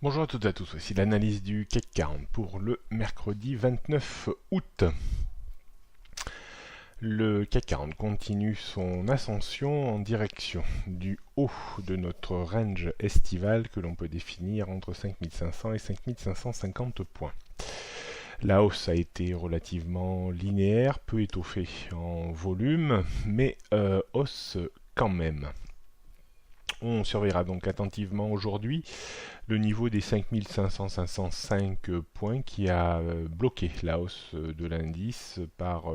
Bonjour à toutes et à tous, voici l'analyse du CAC 40 pour le mercredi 29 août. Le CAC 40 continue son ascension en direction du haut de notre range estival que l'on peut définir entre 5500 et 5550 points. La hausse a été relativement linéaire, peu étoffée en volume, mais hausse quand même. On surveillera donc attentivement aujourd'hui le niveau des 5500-505 points qui a bloqué la hausse de l'indice par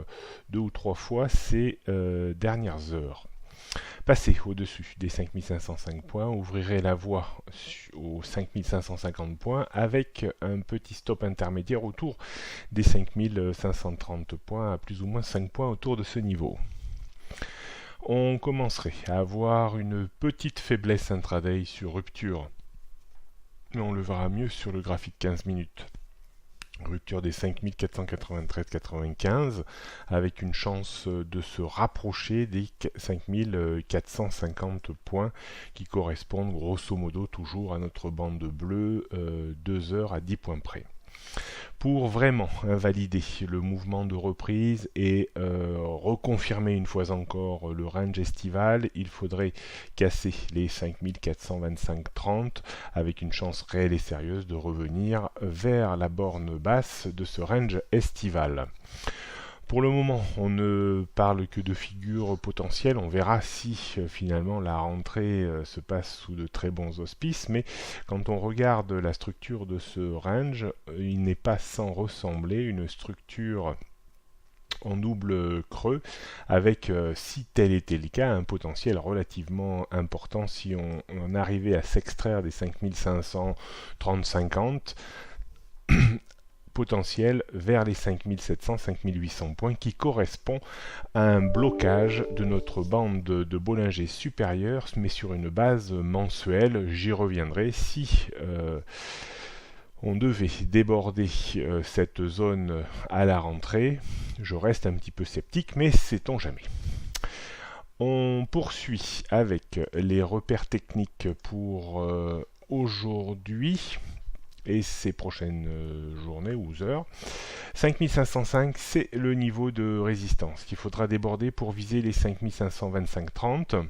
deux ou trois fois ces dernières heures. Passer au-dessus des 5505 points ouvrirait la voie aux 5550 points avec un petit stop intermédiaire autour des 5530 points à plus ou moins 5 points autour de ce niveau. On commencerait à avoir une petite faiblesse intraday sur rupture, mais on le verra mieux sur le graphique 15 minutes. Rupture des 5493,95 avec une chance de se rapprocher des 5450 points qui correspondent grosso modo toujours à notre bande bleue 2 heures à 10 points près. Pour vraiment invalider le mouvement de reprise et reconfirmer une fois encore le range estival, il faudrait casser les 5425,30 avec une chance réelle et sérieuse de revenir vers la borne basse de ce range estival. Pour le moment, on ne parle que de figures potentielles. On verra si finalement la rentrée se passe sous de très bons auspices. Mais quand on regarde la structure de ce range, il n'est pas sans ressembler une structure en double creux avec, si tel était le cas, un potentiel relativement important si on arrivait à s'extraire des 5530-50 potentiel vers les 5700-5800 points qui correspond à un blocage de notre bande de Bollinger supérieure mais sur une base mensuelle. J'y reviendrai si on devait déborder cette zone à la rentrée. Je reste un petit peu sceptique, mais sait-on jamais. On poursuit avec les repères techniques pour aujourd'hui et ces prochaines journées ou heures. 5505, c'est le niveau de résistance qu'il faudra déborder pour viser les 5525,30.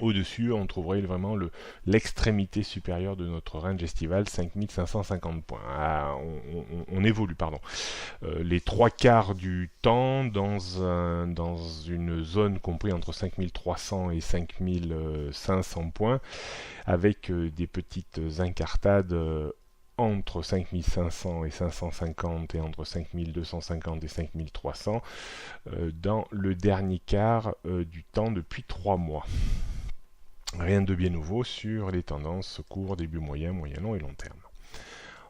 Au-dessus, on trouverait vraiment l'extrémité supérieure de notre range estival, 5550 points. On évolue, pardon. Les trois quarts du temps dans une zone comprise entre 5300 et 5500 points, avec des petites incartades entre 5500 et 550 et entre 5250 et 5300 dans le dernier quart du temps depuis 3 mois. Rien de bien nouveau sur les tendances court, début moyen, moyen long et long terme.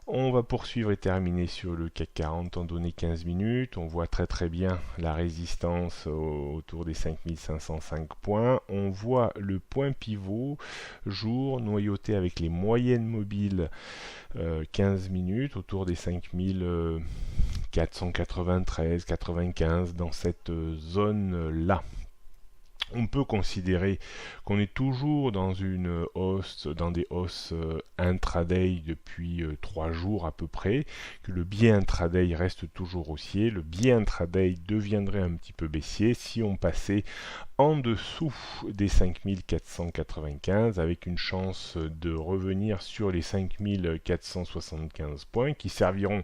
On va poursuivre et terminer sur le CAC 40 en données 15 minutes. On voit très bien la résistance autour des 5505 points. On voit le point pivot jour noyauté avec les moyennes mobiles 15 minutes autour des 5493, 95 dans cette zone-là. On peut considérer qu'on est toujours dans une hausse, dans des hausses intraday depuis 3 jours à peu près, que le biais intraday reste toujours haussier, le biais intraday deviendrait un petit peu baissier si on passait en dessous des 5495 avec une chance de revenir sur les 5475 points qui serviront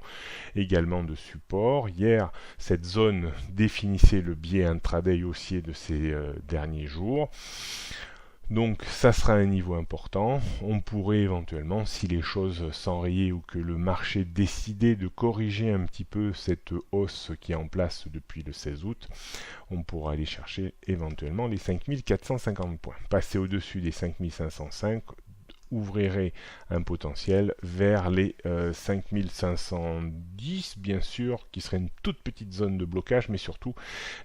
également de support. Hier, cette zone définissait le biais intraday haussier de ces derniers jours. Donc ça sera un niveau important. On pourrait éventuellement, si les choses s'enrayaient ou que le marché décidait de corriger un petit peu cette hausse qui est en place depuis le 16 août, on pourra aller chercher éventuellement les 5450 points. Passer au-dessus des 5505 ouvrirait un potentiel vers les 5510 bien sûr, qui serait une toute petite zone de blocage, mais surtout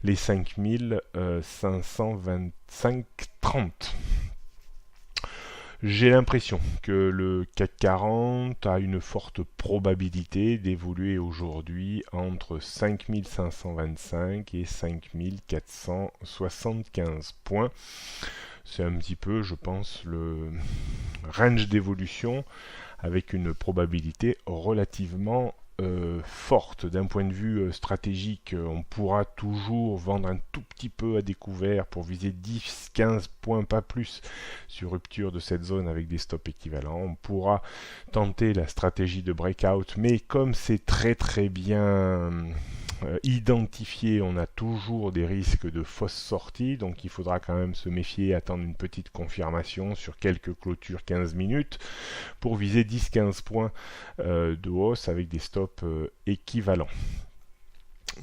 les 5525,30. J'ai l'impression que le CAC 40 a une forte probabilité d'évoluer aujourd'hui entre 5525 et 5475 points. C'est un petit peu, je pense, le range d'évolution avec une probabilité relativement forte. D'un point de vue stratégique, on pourra toujours vendre un tout petit peu à découvert pour viser 10-15 points, pas plus, sur rupture de cette zone avec des stops équivalents. On pourra tenter la stratégie de breakout, mais comme c'est très très bien identifié, on a toujours des risques de fausses sorties, donc il faudra quand même se méfier, attendre une petite confirmation sur quelques clôtures 15 minutes pour viser 10-15 points de hausse avec des stops équivalents.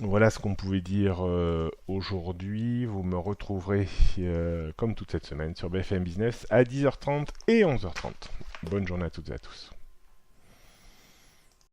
Voilà ce qu'on pouvait dire aujourd'hui. Vous me retrouverez comme toute cette semaine sur BFM Business à 10h30 et 11h30. Bonne journée à toutes et à tous.